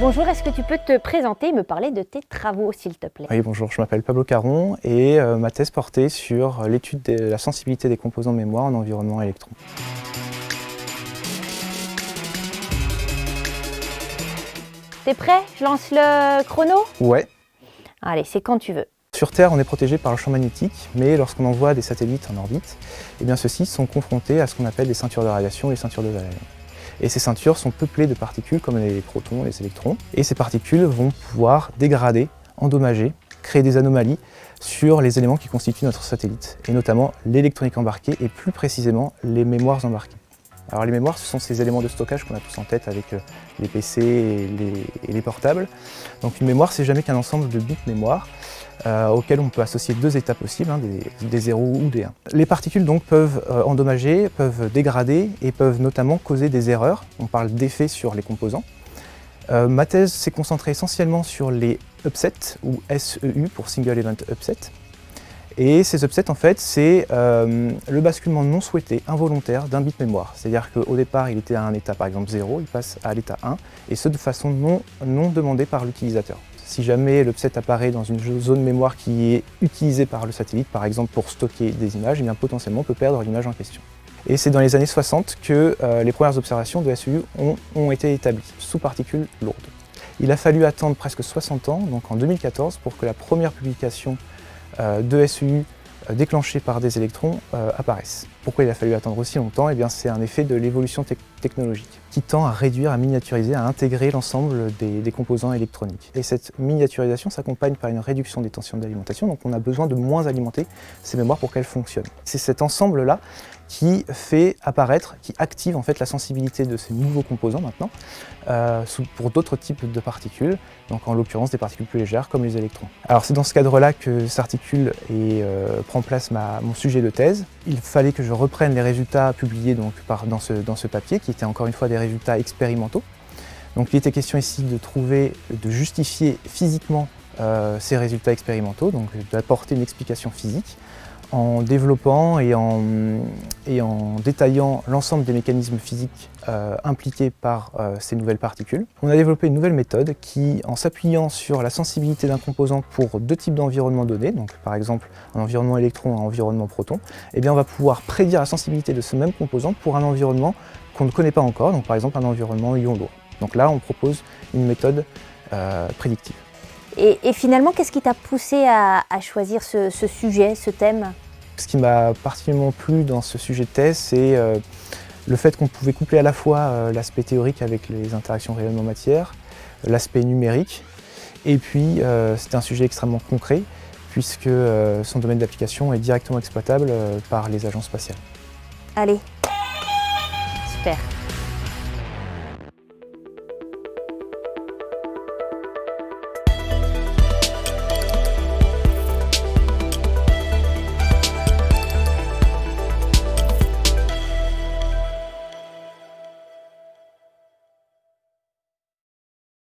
Bonjour, est-ce que tu peux te présenter et me parler de tes travaux, s'il te plaît? Oui, bonjour, je m'appelle Pablo Caron et ma thèse portait sur l'étude de la sensibilité des composants mémoire en environnement électron. T'es prêt? Je lance le chrono? Ouais. Allez, c'est quand tu veux. Sur Terre, on est protégé par le champ magnétique, mais lorsqu'on envoie des satellites en orbite, eh bien ceux-ci sont confrontés à ce qu'on appelle des ceintures de radiation et les ceintures de Wallen. Et ces ceintures sont peuplées de particules comme les protons, les électrons, et ces particules vont pouvoir dégrader, endommager, créer des anomalies sur les éléments qui constituent notre satellite, et notamment l'électronique embarquée et plus précisément les mémoires embarquées. Alors les mémoires, ce sont ces éléments de stockage qu'on a tous en tête avec les PC et les portables. Donc une mémoire, c'est jamais qu'un ensemble de bits mémoire auxquels on peut associer deux états possibles, des 0 ou des 1. Les particules donc peuvent endommager, peuvent dégrader et peuvent notamment causer des erreurs. On parle d'effets sur les composants. Ma thèse s'est concentrée essentiellement sur les upsets, ou SEU pour Single Event Upset. Et ces upsets, en fait, c'est le basculement non souhaité, involontaire, d'un bit mémoire. C'est-à-dire qu'au départ, il était à un état, par exemple 0, il passe à l'état 1, et ce de façon non demandée par l'utilisateur. Si jamais l'upset apparaît dans une zone mémoire qui est utilisée par le satellite, par exemple pour stocker des images, eh bien potentiellement on peut perdre l'image en question. Et c'est dans les années 60 que les premières observations de SEU ont été établies, sous particules lourdes. Il a fallu attendre presque 60 ans, donc en 2014, pour que la première publication de SEU déclenchée par des électrons apparaissent. Pourquoi il a fallu attendre aussi longtemps? Eh bien, c'est un effet de l'évolution technologique qui tend à réduire, à miniaturiser, à intégrer l'ensemble des composants électroniques. Et cette miniaturisation s'accompagne par une réduction des tensions d'alimentation, donc on a besoin de moins alimenter ces mémoires pour qu'elles fonctionnent. C'est cet ensemble-là qui fait apparaître, qui active en fait la sensibilité de ces nouveaux composants maintenant pour d'autres types de particules, donc en l'occurrence des particules plus légères comme les électrons. Alors c'est dans ce cadre-là que s'articule et prend place mon sujet de thèse. Il fallait que je reprenne les résultats publiés donc, dans ce papier, qui étaient encore une fois des résultats expérimentaux. Donc il était question ici de justifier physiquement ces résultats expérimentaux, donc d'apporter une explication physique, en développant et en détaillant l'ensemble des mécanismes physiques impliqués par ces nouvelles particules. On a développé une nouvelle méthode qui, en s'appuyant sur la sensibilité d'un composant pour deux types d'environnements donnés, donc par exemple un environnement électron et un environnement proton, eh bien on va pouvoir prédire la sensibilité de ce même composant pour un environnement qu'on ne connaît pas encore, donc par exemple un environnement ion lourd. Donc là on propose une méthode prédictive. Et finalement, qu'est-ce qui t'a poussé à choisir ce sujet, ce thème? Ce qui m'a particulièrement plu dans ce sujet de thèse, c'est le fait qu'on pouvait coupler à la fois l'aspect théorique avec les interactions rayonnement-matière, l'aspect numérique, et puis c'est un sujet extrêmement concret, puisque son domaine d'application est directement exploitable par les agences spatiales. Allez, super.